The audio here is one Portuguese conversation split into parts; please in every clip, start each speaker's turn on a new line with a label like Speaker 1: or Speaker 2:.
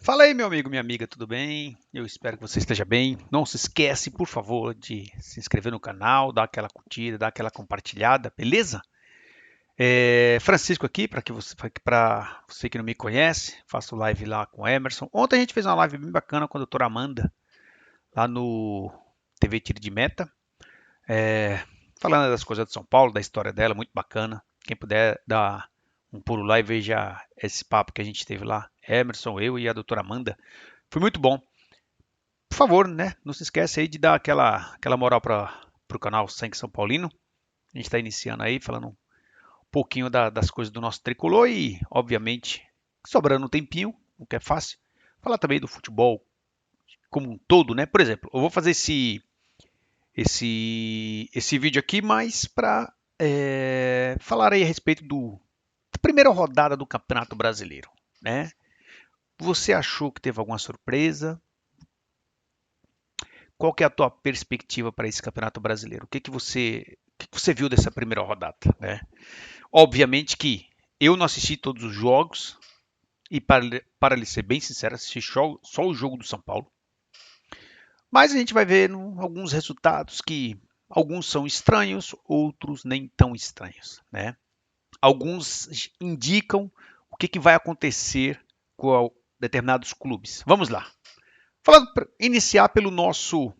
Speaker 1: Fala aí, meu amigo, minha amiga, tudo bem? Eu espero que você esteja bem. Não se esquece, por favor, de se inscrever no canal, dar aquela curtida, dar aquela compartilhada, beleza? Francisco aqui, para você que não me conhece, faço live lá com o Emerson. Ontem a gente fez uma live bem bacana com a doutora Amanda, lá no TV Tiro de Meta, é, falando das coisas de São Paulo, da história dela, muito bacana. Quem puder dar um pulo lá e veja esse papo que a gente teve lá, Emerson, eu e a doutora Amanda. Foi muito bom. Por favor, né? Não se esquece aí de dar aquela moral para o canal Sangue São Paulino. A gente está iniciando aí, falando um pouquinho das coisas do nosso tricolor e, obviamente, sobrando um tempinho, o que é fácil, falar também do futebol como um todo, né? Por exemplo, eu vou fazer esse vídeo aqui mais para falar aí a respeito da primeira rodada do Campeonato Brasileiro, né? Você achou que teve alguma surpresa? Qual que é a tua perspectiva para esse Campeonato Brasileiro? O que que você viu dessa primeira rodada, né? Obviamente que eu não assisti todos os jogos e para lhe ser bem sincero, assisti só o jogo do São Paulo. Mas a gente vai ver alguns resultados que alguns são estranhos, outros nem tão estranhos, né? Alguns indicam o que vai acontecer com determinados clubes. Vamos lá. Iniciar pelo nosso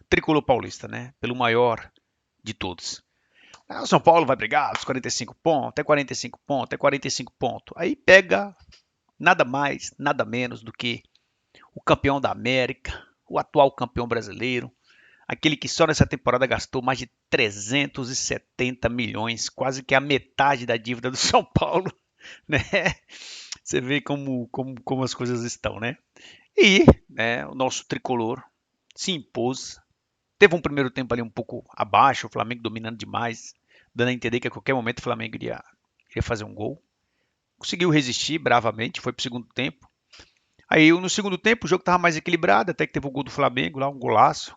Speaker 1: tricolor paulista, né? Pelo maior de todos. O São Paulo vai brigar os 45 pontos, é 45 pontos, é 45 pontos. Aí pega nada mais, nada menos do que o campeão da América, o atual campeão brasileiro, aquele que só nessa temporada gastou mais de 370 milhões, quase que a metade da dívida do São Paulo, né? Você vê como as coisas estão, né? E né, o nosso tricolor se impôs. Teve um primeiro tempo ali um pouco abaixo, o Flamengo dominando demais, dando a entender que a qualquer momento o Flamengo iria fazer um gol. Conseguiu resistir bravamente, foi para o segundo tempo. Aí no segundo tempo o jogo estava mais equilibrado, até que teve o gol do Flamengo lá, um golaço,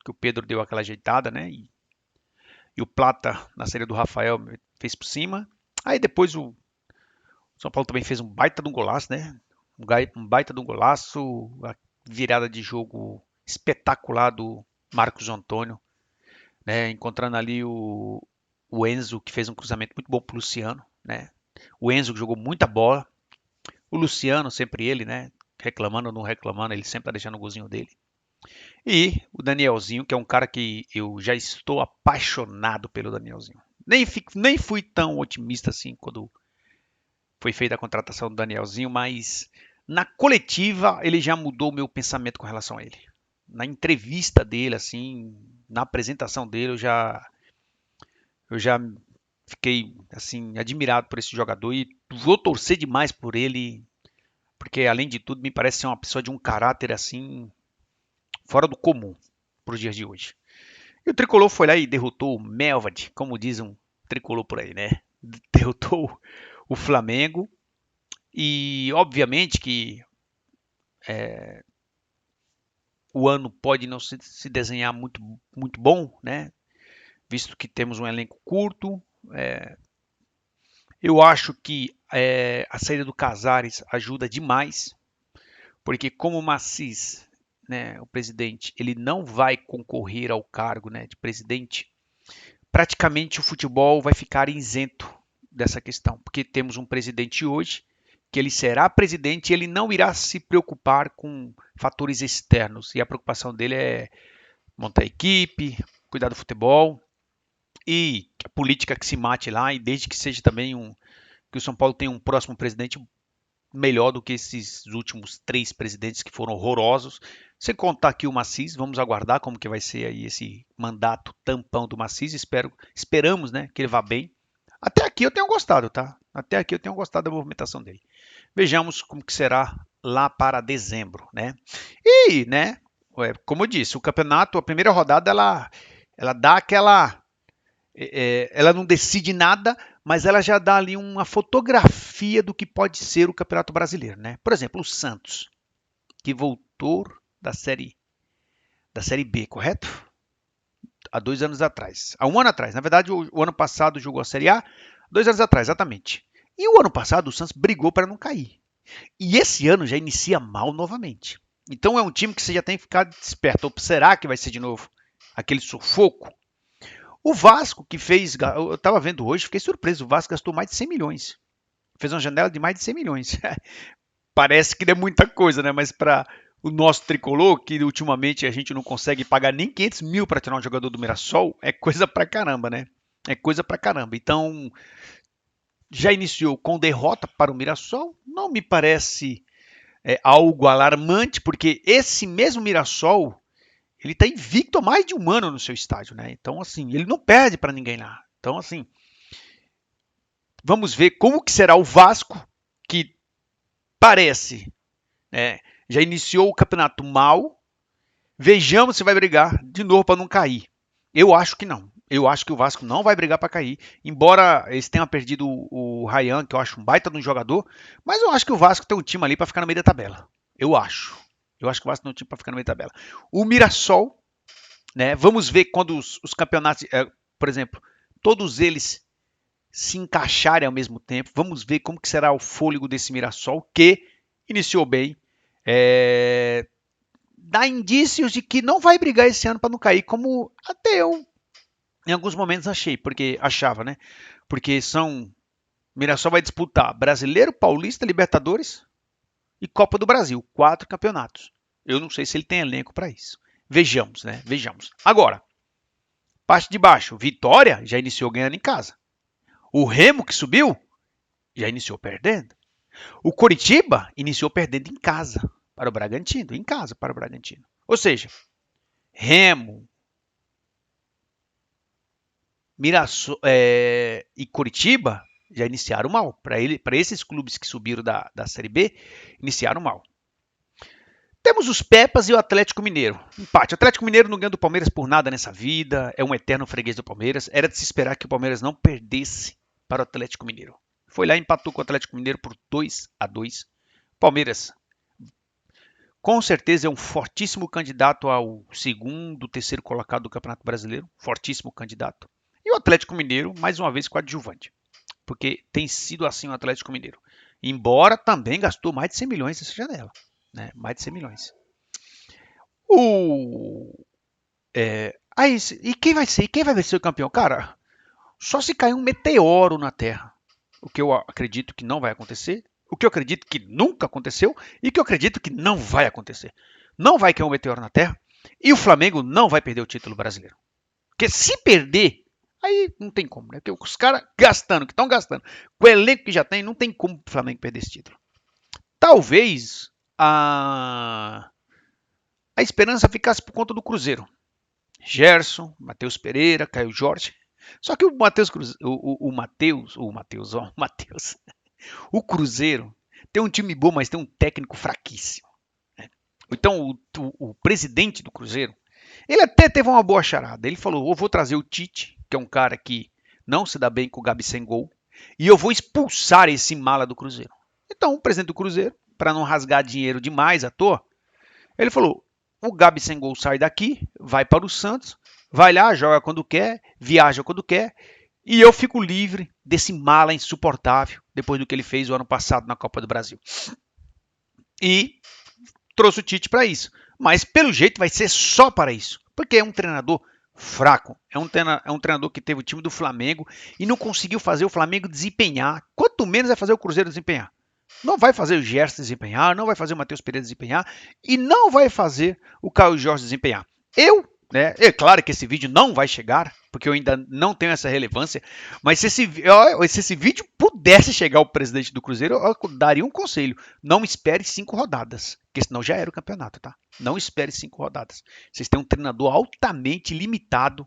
Speaker 1: que o Pedro deu aquela ajeitada, né? E o Plata, na saída do Rafael, fez por cima. Aí depois o São Paulo também fez um baita de um golaço, né? Um baita de um golaço, a virada de jogo espetacular do Marcos Antônio, né? Encontrando ali o Enzo, que fez um cruzamento muito bom para o Luciano, né? O Enzo que jogou muita bola. O Luciano, sempre ele, né? Reclamando ou não reclamando, ele sempre tá deixando o golzinho dele. E o Danielzinho, que é um cara que eu já estou apaixonado pelo Danielzinho. Nem fui tão otimista assim quando foi feita a contratação do Danielzinho, mas na coletiva ele já mudou o meu pensamento com relação a ele. Na entrevista dele, assim, na apresentação dele, eu já fiquei assim admirado por esse jogador e vou torcer demais por ele, porque além de tudo me parece ser uma pessoa de um caráter assim fora do comum para os dias de hoje. E o Tricolor foi lá e derrotou o Melvad, como diz um Tricolor por aí, né? Derrotou o Flamengo e obviamente que o ano pode não se desenhar muito bom, né? Visto que temos um elenco curto. Eu acho que a saída do Casares ajuda demais, porque como o Macis, né, o presidente, ele não vai concorrer ao cargo, né, de presidente, praticamente o futebol vai ficar isento dessa questão, porque temos um presidente hoje que ele será presidente e ele não irá se preocupar com fatores externos. E a preocupação dele é montar equipe, cuidar do futebol e a política que se mate lá, e desde que seja também que o São Paulo tenha um próximo presidente melhor do que esses últimos 3 presidentes que foram horrorosos. Sem contar aqui o Macis, vamos aguardar como que vai ser aí esse mandato tampão do Macis. Esperamos, né, que ele vá bem. Até aqui eu tenho gostado, tá? Até aqui eu tenho gostado da movimentação dele. Vejamos como que será lá para dezembro, né? E, né, como eu disse, o campeonato, a primeira rodada, ela dá aquela ela não decide nada, mas ela já dá ali uma fotografia do que pode ser o Campeonato Brasileiro, né? Por exemplo, o Santos, que voltou da série B, correto? Há 2 anos atrás. Há um ano atrás. Na verdade, o ano passado jogou a Série A, 2 anos atrás, exatamente. E o ano passado o Santos brigou para não cair. E esse ano já inicia mal novamente. Então é um time que você já tem que ficar esperto. Ou será que vai ser de novo aquele sufoco? O Vasco que fez, eu estava vendo hoje, fiquei surpreso, o Vasco gastou mais de 100 milhões. Fez uma janela de mais de 100 milhões. Parece que não é muita coisa, né? Mas para o nosso tricolor, que ultimamente a gente não consegue pagar nem 500 mil para tirar um jogador do Mirassol, é coisa pra caramba, né? É coisa pra caramba. Então, já iniciou com derrota para o Mirassol. Não me parece algo alarmante, porque esse mesmo Mirassol, ele está invicto há mais de um ano no seu estádio, né? Então, assim, ele não perde para ninguém lá. Então, assim, vamos ver como que será o Vasco, que parece, né, já iniciou o campeonato mal. Vejamos se vai brigar de novo para não cair. Eu acho que não. Eu acho que o Vasco não vai brigar para cair. Embora eles tenham perdido o Ryan, que eu acho um baita de um jogador, mas eu acho que o Vasco tem um time ali para ficar no meio da tabela. Eu acho. Eu acho que o Vasco tem um time para ficar no meio da tabela. O Mirassol, né? Vamos ver quando os campeonatos, por exemplo, todos eles se encaixarem ao mesmo tempo. Vamos ver como que será o fôlego desse Mirassol, que iniciou bem. Dá indícios de que não vai brigar esse ano para não cair, como até eu em alguns momentos achava, né? Porque Mirassol vai disputar Brasileiro, Paulista, Libertadores e Copa do Brasil, 4 campeonatos. Eu não sei se ele tem elenco para isso. Vejamos, né? Vejamos. Agora, parte de baixo, Vitória já iniciou ganhando em casa. O Remo que subiu já iniciou perdendo. O Coritiba iniciou perdendo em casa para o Bragantino, em casa para o Bragantino. Ou seja, Remo, Mirassol e Coritiba já iniciaram mal. Para esses clubes que subiram da Série B, iniciaram mal. Temos os Pepas e o Atlético Mineiro. Empate. O Atlético Mineiro não ganha do Palmeiras por nada nessa vida. É um eterno freguês do Palmeiras. Era de se esperar que o Palmeiras não perdesse para o Atlético Mineiro. Foi lá e empatou com o Atlético Mineiro por 2-2. Palmeiras, com certeza, é um fortíssimo candidato ao segundo, terceiro colocado do Campeonato Brasileiro. Fortíssimo candidato. E o Atlético Mineiro, mais uma vez, coadjuvante. Porque tem sido assim o Atlético Mineiro. Embora também gastou mais de 100 milhões nessa janela. Né? Mais de 100 milhões. E quem vai ser? Quem vai ser o campeão? Cara, só se cair um meteoro na Terra. O que eu acredito que não vai acontecer. O que eu acredito que nunca aconteceu. E o que eu acredito que não vai acontecer. Não vai cair um meteoro na Terra. E o Flamengo não vai perder o título brasileiro. Porque se perder, aí não tem como, né? Porque os caras gastando, que estão gastando, com o elenco que já tem, não tem como o Flamengo perder esse título. Talvez a esperança ficasse por conta do Cruzeiro. Gerson, Matheus Pereira, Caio Jorge. Só que o Cruzeiro tem um time bom, mas tem um técnico fraquíssimo. Né? Então o presidente do Cruzeiro, ele até teve uma boa charada. Ele falou: eu vou trazer o Tite, que é um cara que não se dá bem com o Gabi sem gol, e eu vou expulsar esse mala do Cruzeiro. Então o presidente do Cruzeiro, para não rasgar dinheiro demais à toa, ele falou: o Gabi sem gol sai daqui, vai para o Santos, vai lá, joga quando quer, viaja quando quer, e eu fico livre desse mala insuportável, depois do que ele fez o ano passado na Copa do Brasil. E trouxe o Tite para isso. Mas pelo jeito vai ser só para isso, porque é um treinador fraco. É um treinador que teve o time do Flamengo e não conseguiu fazer o Flamengo desempenhar, quanto menos é fazer o Cruzeiro desempenhar. Não vai fazer o Gerson desempenhar, não vai fazer o Matheus Pereira desempenhar e não vai fazer o Caio Jorge desempenhar. É claro que esse vídeo não vai chegar, porque eu ainda não tenho essa relevância, mas se esse vídeo pudesse chegar ao presidente do Cruzeiro, eu daria um conselho: não espere 5 rodadas, porque senão já era o campeonato, tá? Não espere 5 rodadas. Vocês têm um treinador altamente limitado,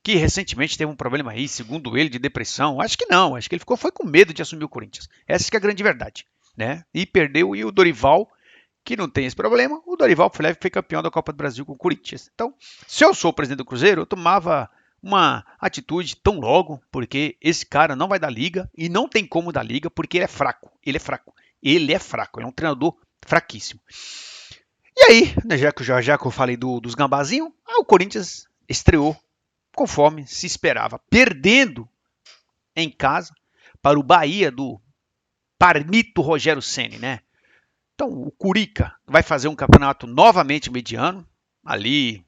Speaker 1: que recentemente teve um problema aí, segundo ele, de depressão. Acho que não, acho que ele foi com medo de assumir o Corinthians. Essa que é a grande verdade, né? E perdeu, e o Dorival, que não tem esse problema, o Dorival foi campeão da Copa do Brasil com o Corinthians. Então, se eu sou o presidente do Cruzeiro, eu tomava uma atitude tão logo, porque esse cara não vai dar liga e não tem como dar liga, porque ele é fraco. Ele é um treinador fraquíssimo. E aí, né, já que eu falei dos gambazinhos, o Corinthians estreou conforme se esperava, perdendo em casa para o Bahia do Parmito Rogério Ceni, né? Então, o Curica vai fazer um campeonato novamente mediano, ali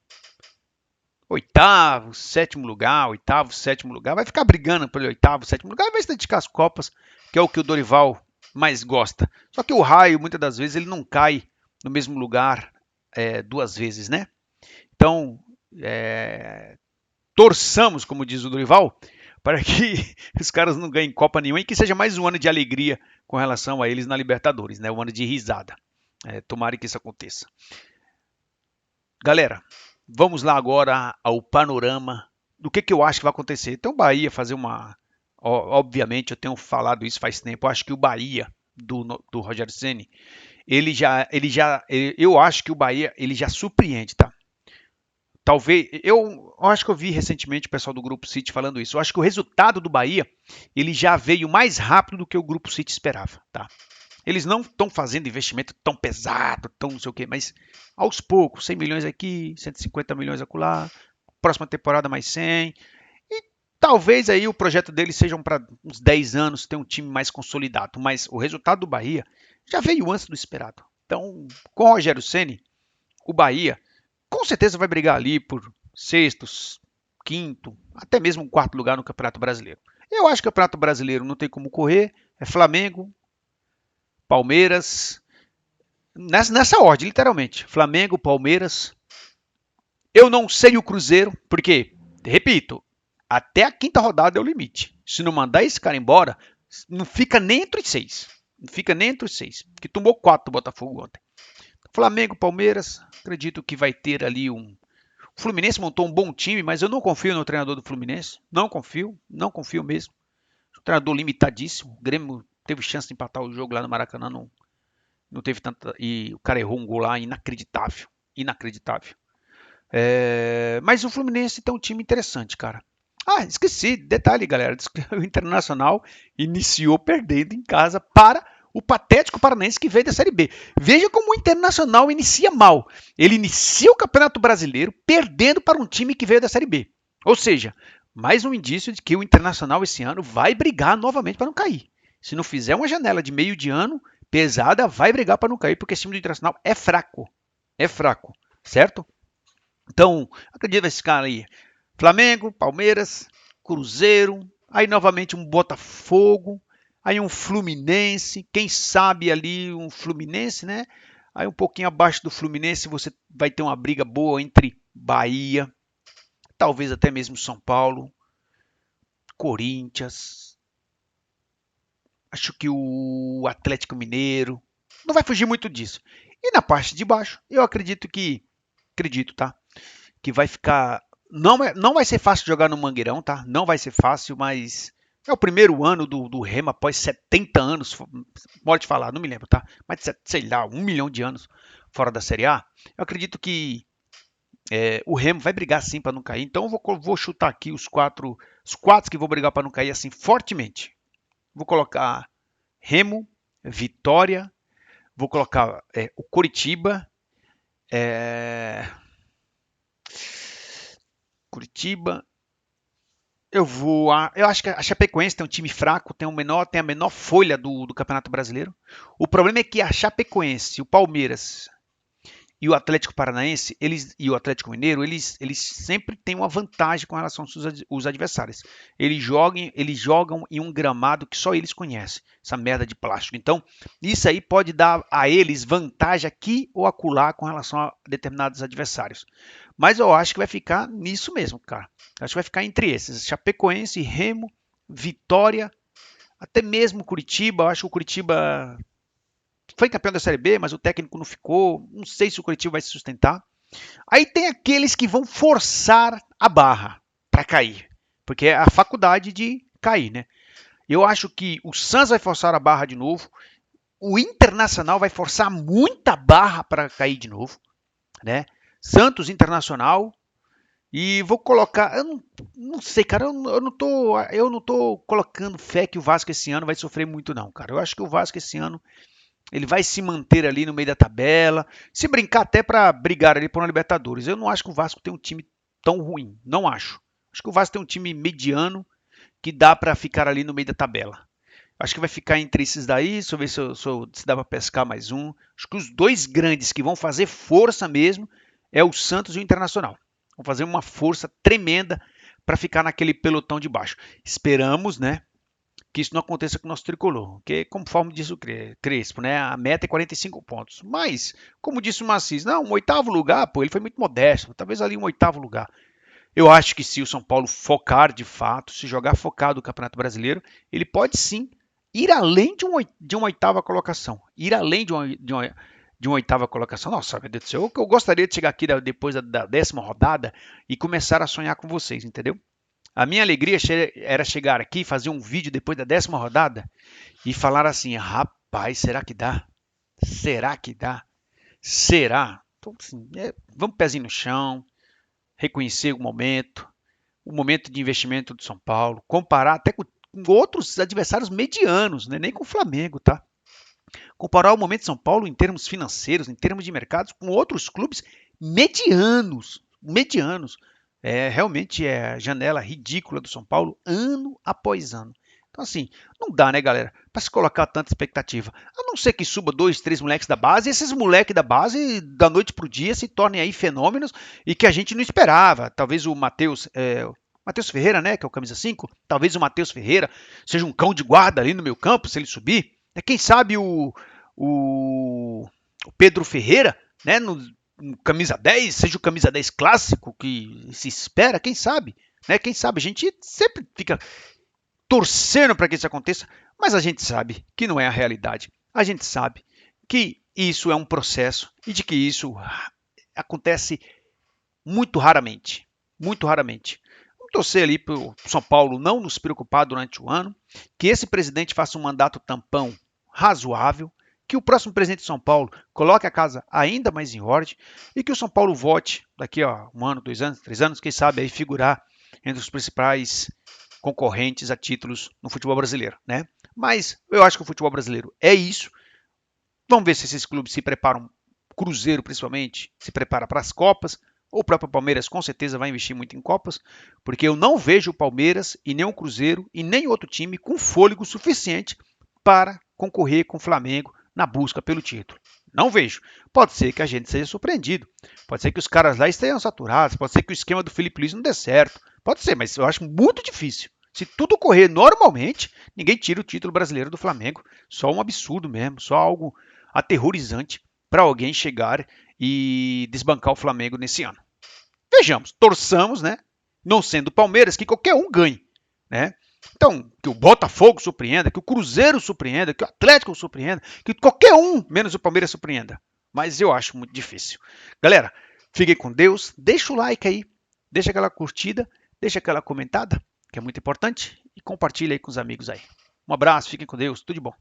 Speaker 1: oitavo, sétimo lugar, oitavo, sétimo lugar, vai ficar brigando pelo oitavo, sétimo lugar, vai se dedicar às Copas, que é o que o Dorival mais gosta. Só que o Raio, muitas das vezes, ele não cai no mesmo lugar duas vezes, né? Então, torçamos, como diz o Dorival, para que os caras não ganhem Copa nenhuma e que seja mais um ano de alegria com relação a eles na Libertadores, né? Um ano de risada. Tomara que isso aconteça. Galera, vamos lá agora ao panorama do que eu acho que vai acontecer. Então, o Bahia fazer uma. Obviamente, eu tenho falado isso faz tempo. Eu acho que o Bahia do Rogério Ceni, eu acho que o Bahia ele já surpreende, tá? Talvez, eu acho que eu vi recentemente o pessoal do Grupo City falando isso. Eu acho que o resultado do Bahia ele já veio mais rápido do que o Grupo City esperava, tá? Eles não estão fazendo investimento tão pesado, tão não sei o quê, mas aos poucos, 100 milhões aqui, 150 milhões acolá, próxima temporada mais 100. E talvez aí o projeto deles sejam para uns 10 anos ter um time mais consolidado, mas o resultado do Bahia já veio antes do esperado. Então, com o Rogério Ceni, o Bahia com certeza vai brigar ali por sextos, quinto, até mesmo um quarto lugar no Campeonato Brasileiro. Eu acho que o Campeonato Brasileiro não tem como correr, é Flamengo, Palmeiras, nessa ordem, literalmente. Flamengo, Palmeiras. Eu não sei o Cruzeiro, porque, repito, até a quinta rodada é o limite. Se não mandar esse cara embora, não fica nem entre os seis. Não fica nem entre os seis. Porque tomou 4 do Botafogo ontem. Flamengo, Palmeiras, acredito que vai ter ali um. O Fluminense montou um bom time, mas eu não confio no treinador do Fluminense. Não confio mesmo. Um treinador limitadíssimo. O Grêmio teve chance de empatar o jogo lá no Maracanã, não teve tanta. E o cara errou um gol lá inacreditável. Inacreditável. Mas o Fluminense tem um time interessante, cara. Ah, esqueci, detalhe, galera. O Internacional iniciou perdendo em casa para o patético Paranaense que veio da Série B. Veja como o Internacional inicia mal. Ele inicia o Campeonato Brasileiro perdendo para um time que veio da Série B. Ou seja, mais um indício de que o Internacional esse ano vai brigar novamente para não cair. Se não fizer uma janela de meio de ano pesada, vai brigar para não cair, porque esse time do Internacional é fraco. É fraco, certo? Então, acredito nesse cara aí. Flamengo, Palmeiras, Cruzeiro, aí novamente um Botafogo, aí um Fluminense, quem sabe ali um Fluminense, né? Aí um pouquinho abaixo do Fluminense você vai ter uma briga boa entre Bahia, talvez até mesmo São Paulo, Corinthians, acho que o Atlético Mineiro, não vai fugir muito disso. E na parte de baixo, eu acredito, tá? Que vai ficar. Não vai ser fácil jogar no Mangueirão, tá? Não vai ser fácil, mas é o primeiro ano do Remo após 70 anos. Pode falar, não me lembro, tá? Mas sei lá, 1 milhão de anos fora da Série A. Eu acredito que o Remo vai brigar sim para não cair. Então eu vou chutar aqui os quatro que vão brigar para não cair assim fortemente. Vou colocar Remo, Vitória, vou colocar o Coritiba. Curitiba. Eu acho que a Chapecoense tem um time fraco, tem a menor folha do Campeonato Brasileiro. O problema é que a Chapecoense, o Palmeiras e o Atlético Paranaense, e o Atlético Mineiro, eles sempre têm uma vantagem com relação aos adversários. Eles jogam em um gramado que só eles conhecem, essa merda de plástico. Então, isso aí pode dar a eles vantagem aqui ou acolá com relação a determinados adversários. Mas eu acho que vai ficar nisso mesmo, cara. Acho que vai ficar entre esses: Chapecoense, Remo, Vitória, até mesmo Curitiba. Eu acho que o Curitiba foi campeão da Série B, mas o técnico não ficou. Não sei se o Curitiba vai se sustentar. Aí tem aqueles que vão forçar a barra para cair, porque é a faculdade de cair, né? Eu acho que o Santos vai forçar a barra de novo. O Internacional vai forçar muita barra para cair de novo, né? Santos, Internacional. E vou colocar, eu não sei, cara, eu não tô colocando fé que o Vasco esse ano vai sofrer muito não, cara. Eu acho que o Vasco esse ano ele vai se manter ali no meio da tabela, se brincar até para brigar ali por uma Libertadores. Eu não acho que o Vasco tem um time tão ruim, não acho. Acho que o Vasco tem um time mediano que dá para ficar ali no meio da tabela. Acho que vai ficar entre esses daí. Deixa eu ver se dá para pescar mais um. Acho que os dois grandes que vão fazer força mesmo é o Santos e o Internacional. Vão fazer uma força tremenda para ficar naquele pelotão de baixo. Esperamos, né, que isso não aconteça com o nosso tricolor, porque conforme disse o Crespo, né, a meta é 45 pontos. Mas, como disse o Macis, não, um oitavo lugar, pô, ele foi muito modesto, talvez ali um oitavo lugar. Eu acho que se o São Paulo focar de fato, se jogar focado no Campeonato Brasileiro, ele pode sim ir além de uma oitava colocação. Ir além de uma oitava colocação. Nossa, meu Deus do céu, eu gostaria de chegar aqui depois da 10ª rodada e começar a sonhar com vocês, entendeu? A minha alegria era chegar aqui, fazer um vídeo depois da 10ª rodada e falar assim: rapaz, será que dá? Será que dá? Será? Então, assim, vamos pezinho no chão, reconhecer o momento de investimento do São Paulo, comparar até com outros adversários medianos, né? Nem com o Flamengo, tá? Comparar o momento de São Paulo em termos financeiros, em termos de mercados, com outros clubes medianos, medianos. Realmente é a janela ridícula do São Paulo, ano após ano. Então, assim, não dá, né, galera, para se colocar tanta expectativa. A não ser que suba 2, 3 moleques da base, e esses moleques da base, da noite pro dia, se tornem aí fenômenos e que a gente não esperava. Talvez o Matheus Ferreira, né, que é o camisa 5, talvez o Matheus Ferreira seja um cão de guarda ali no meio campo, se ele subir. Quem sabe o Pedro Ferreira, né, no camisa 10, seja o camisa 10 clássico que se espera, quem sabe? Né? Quem sabe? A gente sempre fica torcendo para que isso aconteça, mas a gente sabe que não é a realidade. A gente sabe que isso é um processo e de que isso acontece muito raramente. Muito raramente. Vamos torcer ali para o São Paulo não nos preocupar durante o ano, que esse presidente faça um mandato tampão razoável, que o próximo presidente de São Paulo coloque a casa ainda mais em ordem e que o São Paulo vote daqui a 1 ano, 2 anos, 3 anos, quem sabe aí figurar entre os principais concorrentes a títulos no futebol brasileiro, né? Mas eu acho que o futebol brasileiro é isso. Vamos ver se esses clubes se preparam, Cruzeiro principalmente, se prepara para as Copas. O próprio Palmeiras com certeza vai investir muito em Copas, porque eu não vejo o Palmeiras e nem o Cruzeiro e nem outro time com fôlego suficiente para concorrer com o Flamengo na busca pelo título. Não vejo. Pode ser que a gente seja surpreendido. Pode ser que os caras lá estejam saturados. Pode ser que o esquema do Felipe Luiz não dê certo. Pode ser, mas eu acho muito difícil. Se tudo correr normalmente, ninguém tira o título brasileiro do Flamengo. Só um absurdo mesmo, só algo aterrorizante para alguém chegar e desbancar o Flamengo nesse ano. Vejamos, torçamos, né? Não sendo o Palmeiras, que qualquer um ganhe, né? Então, que o Botafogo surpreenda, que o Cruzeiro surpreenda, que o Atlético surpreenda, que qualquer um, menos o Palmeiras, surpreenda. Mas eu acho muito difícil. Galera, fiquem com Deus, deixa o like aí, deixa aquela curtida, deixa aquela comentada, que é muito importante, e compartilha aí com os amigos aí. Um abraço, fiquem com Deus, tudo de bom.